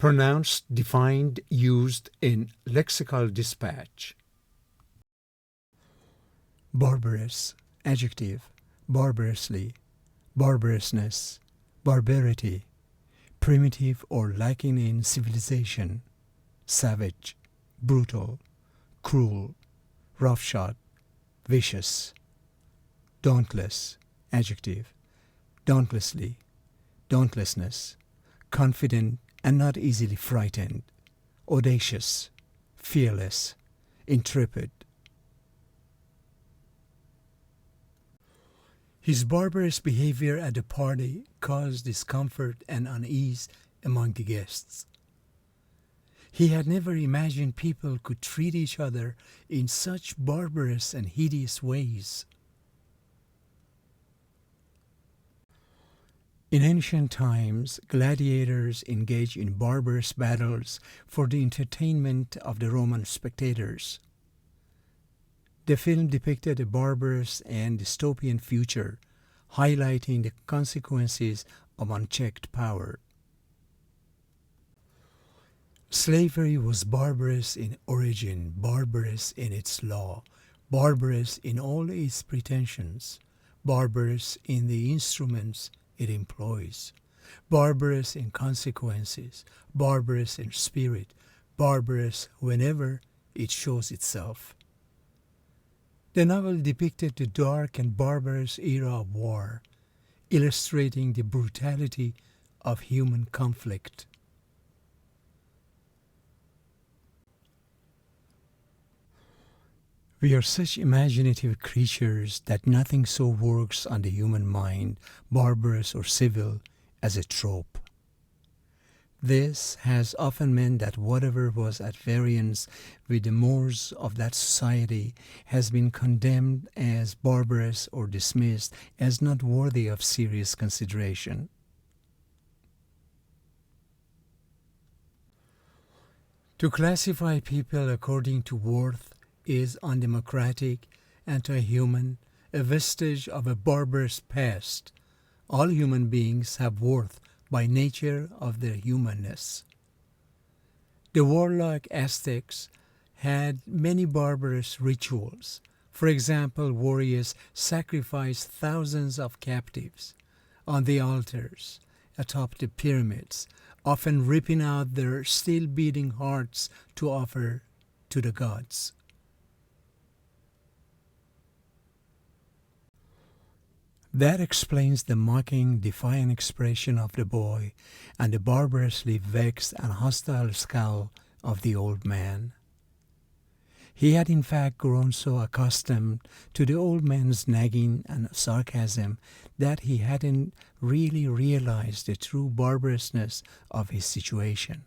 Pronounced, defined, used in lexical dispatch. Barbarous, adjective, barbarously, barbarousness, barbarity, primitive or lacking in civilization, savage, brutal, cruel, roughshod, vicious. Dauntless, adjective, dauntlessly, dauntlessness, confident and not easily frightened, audacious, fearless, intrepid. His barbarous behavior at the party caused discomfort and unease among the guests. He had never imagined people could treat each other in such barbarous and hideous ways. In ancient times, gladiators engaged in barbarous battles for the entertainment of the Roman spectators. The film depicted a barbarous and dystopian future, highlighting the consequences of unchecked power. Slavery was barbarous in origin, barbarous in its law, barbarous in all its pretensions, barbarous in the instruments it employs, barbarous in consequences, barbarous in spirit, barbarous whenever it shows itself. The novel depicted the dark and barbarous era of war, illustrating the brutality of human conflict. We are such imaginative creatures that nothing so works on the human mind, barbarous or civil, as a trope. This has often meant that whatever was at variance with the mores of that society has been condemned as barbarous or dismissed as not worthy of serious consideration. To classify people according to worth is undemocratic, anti-human, a vestige of a barbarous past. All human beings have worth by nature of their humanness. The warlike Aztecs had many barbarous rituals. For example, warriors sacrificed thousands of captives on the altars atop the pyramids, often ripping out their still beating hearts to offer to the gods. That explains the mocking, defiant expression of the boy and the barbarously vexed and hostile scowl of the old man. He had in fact grown so accustomed to the old man's nagging and sarcasm that he hadn't really realized the true barbarousness of his situation.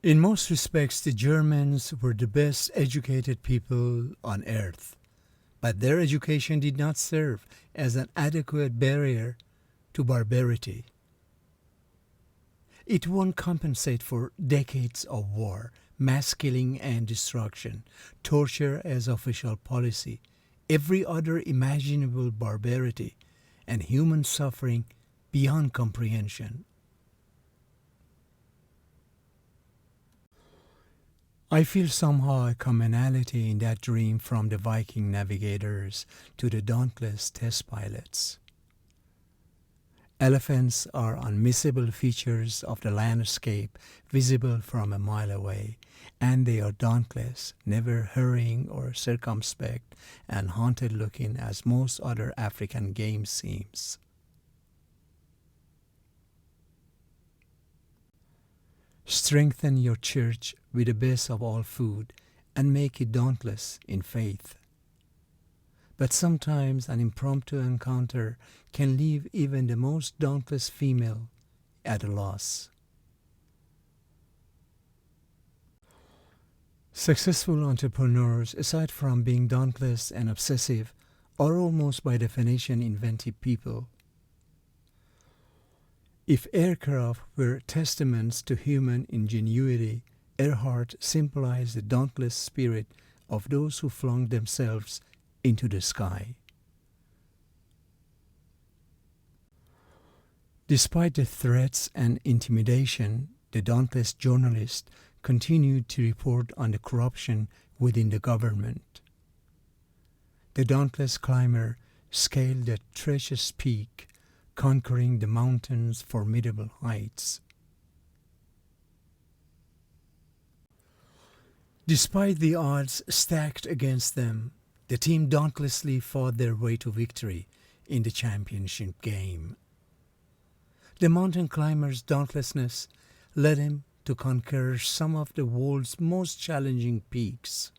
In most respects, the Germans were the best educated people on earth, but their education did not serve as an adequate barrier to barbarity. It won't compensate for decades of war, mass killing and destruction, torture as official policy, every other imaginable barbarity, and human suffering beyond comprehension. I feel somehow a commonality in that dream from the Viking navigators to the dauntless test pilots. Elephants are unmissable features of the landscape visible from a mile away, and they are dauntless, never hurrying or circumspect and haunted-looking as most other African game seems. Strengthen your church with the best of all food and make it dauntless in faith. But sometimes an impromptu encounter can leave even the most dauntless female at a loss. Successful entrepreneurs, aside from being dauntless and obsessive, are almost by definition inventive people. If aircraft were testaments to human ingenuity, Earhart symbolized the dauntless spirit of those who flung themselves into the sky. Despite the threats and intimidation, the dauntless journalist continued to report on the corruption within the government. The dauntless climber scaled the treacherous peak, conquering the mountain's formidable heights. Despite the odds stacked against them, the team dauntlessly fought their way to victory in the championship game. The mountain climber's dauntlessness led him to conquer some of the world's most challenging peaks.